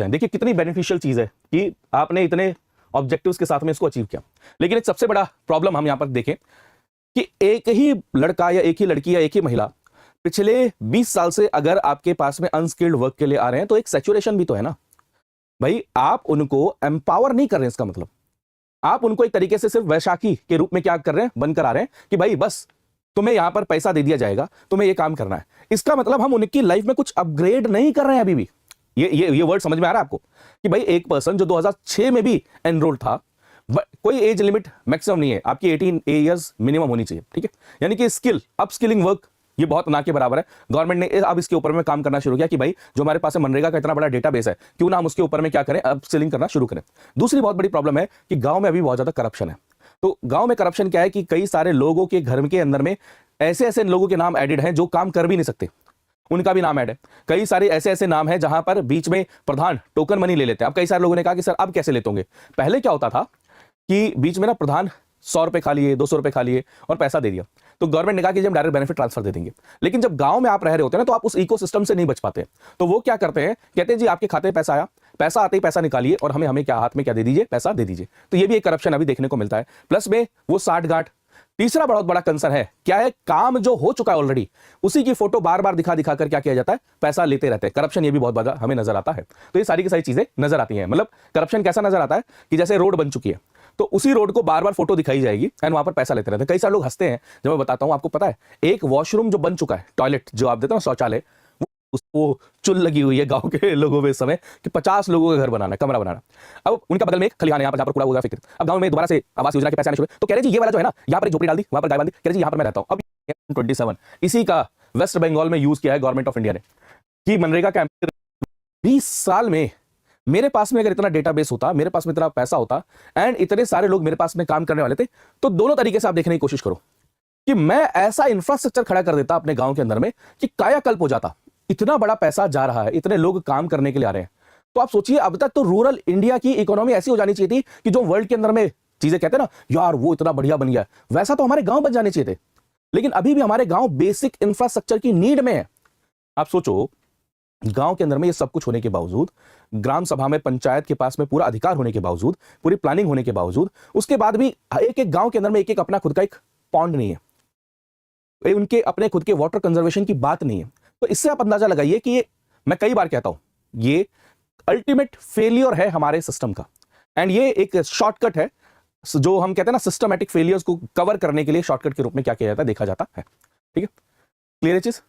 है, देखिए कितनी बेनिफिशियल चीज है कि आपने इतने ऑब्जेक्टिव्स के साथ में इसको अचीव किया। लेकिन एक सबसे बड़ा प्रॉब्लम हम यहां पर देखें कि एक ही लड़का या एक ही लड़की या एक ही महिला पिछले 20 साल से अगर आपके पास में अनस्किल्ड वर्क के लिए आ रहे हैं तो एक सैचुरेशन भी तो है ना भाई। आप उनको एम्पावर नहीं कर रहे हैं, इसका मतलब आप उनको एक तरीके से सिर्फ वैशाखी के रूप में क्या कर रहे हैं, बनकर आ रहे हैं कि भाई बस तुम्हें यहां पर पैसा दे दिया जाएगा, तुम्हें ये काम करना है। इसका मतलब हम उनकी लाइफ में कुछ अपग्रेड नहीं कर रहे हैं अभी भी। ये वर्ड समझ में आ रहा है आपको कि भाई एक पर्सन जो 2006 में भी एनरोल था, कोई एज लिमिट मैक्सिमम नहीं है, आपकी 18 ईयर्स मिनिमम होनी चाहिए, ठीक है। यानी कि स्किल अपस्किलिंग वर्क ये बहुत ना के बराबर है। गवर्नमेंट ने अब इसके ऊपर में काम करना शुरू किया कि भाई जो हमारे पास मनरेगा का इतना बड़ा डेटाबेस है, क्यों ना हम उसके ऊपर में क्या करें, अपस्किलिंग करना शुरू करें। दूसरी बहुत बड़ी प्रॉब्लम है कि गांव में अभी बहुत ज्यादा करप्शन है। तो गांव में करप्शन क्या है कि कई सारे लोगों के घर के अंदर में ऐसे ऐसे लोगों के नाम एडिड हैं जो काम कर भी नहीं सकते, उनका भी नाम ऐड है। कई सारे ऐसे ऐसे नाम है जहां पर बीच में प्रधान टोकन मनी ले लेते हैं। अब कई सारे लोगों ने कहा कि सर अब कैसे लेते होंगे। पहले क्या होता था कि बीच में ना प्रधान 100 रुपए खा लिए, 200 रुपए खा लिए और पैसा दे दिया, तो गवर्नमेंट ने कहा कि हम डायरेक्ट बेनिफिट ट्रांसफर दे देंगे। लेकिन जब गांव में आप रह रहे होते हैं ना तो आप उस इकोसिस्टम से नहीं बच पाते। तो वो क्या करते हैं, कहते हैं जी आपके खाते में पैसा आया, पैसा आते ही पैसा निकालिए और हमें क्या हाथ में क्या दे दीजिए, पैसा दे दीजिए। तो ये भी एक करप्शन अभी देखने को मिलता है। प्लस में वो साठ गांठ। तीसरा बहुत बड़ा कंसर्न है क्या है, काम जो हो चुका है ऑलरेडी उसी की फोटो बार बार दिखा दिखा कर क्या किया जाता है, पैसा लेते रहते हैं। करप्शन ये भी बहुत बड़ा हमें नजर आता है। तो ये सारी की सारी चीजें नजर आती हैं। मतलब करप्शन कैसा नजर आता है कि जैसे रोड बन चुकी है तो उसी रोड को बार बार फोटो दिखाई जाएगी एंड वहां पर पैसा लेते रहते हैं। कई सारे लोग हंसते हैं जब मैं बताता हूं। आपको पता है एक वॉशरूम जो बन चुका है, टॉयलेट जो आप देते हैं ना, शौचालय, उसको चुल लगी हुई है गांव के लोगों में इस समय कि 50 लोगों का घर बनाना, कमरा बनाना। अब उनका बगल में एक खलिहान है, यहाँ पर जहाँ पर कूड़ा हुआ फिक्र। अब गांव में दोबारा से आवास योजना के पैसे आने शुरू, तो कह रहे जी ये वाला जो है ना, यहाँ पर एक झोपड़ी डाल दी, वहां पर गाय बांधी, कह रहे जी यहाँ पर मैं रहता हूँ। अब 27 इसी का वेस्ट बंगाल में यूज किया है गवर्नमेंट ऑफ इंडिया ने कि मनरेगा का 20 साल में मेरे पास में अगर इतना डेटाबेस होता, मेरे पास में इतना पैसा होता एंड इतने सारे लोग मेरे पास में काम करने वाले थे, तो दोनों तरीके से आप देखने की कोशिश करो कि मैं ऐसा इंफ्रास्ट्रक्चर खड़ा कर देता अपने गांव के अंदर में कि कायाकल्प हो जाता। इतना बड़ा पैसा जा रहा है, इतने लोग काम करने के लिए आ रहे हैं। तो आप सोचिए अब तक तो रूरल इंडिया की इकोनॉमी ऐसी हो जानी चाहिए थी कि जो वर्ल्ड के अंदर में चीजें कहते हैं ना यार वो इतना बढ़िया बन गया, वैसा तो हमारे गांव बन जाने चाहिए थे। लेकिन अभी भी हमारे गांव बेसिक इंफ्रास्ट्रक्चर की नीड में है। आप सोचो गांव के अंदर में ये सब कुछ होने के बावजूद, ग्राम सभा में पंचायत के पास में पूरा अधिकार होने के बावजूद, पूरी प्लानिंग होने के बावजूद, उसके बाद भी एक एक गांव के अंदर में एक एक अपना खुद का एक पॉन्ड नहीं है, उनके अपने खुद के वाटर कंजर्वेशन की बात नहीं है। तो इससे आप अंदाजा लगाइए कि ये, मैं कई बार कहता हूं, ये अल्टीमेट फेलियर है हमारे सिस्टम का। एंड ये एक शॉर्टकट है जो हम कहते हैं ना सिस्टमैटिक फेलियर्स को कवर करने के लिए शॉर्टकट के रूप में क्या किया जाता है, देखा जाता है। ठीक है, क्लियर है चीज।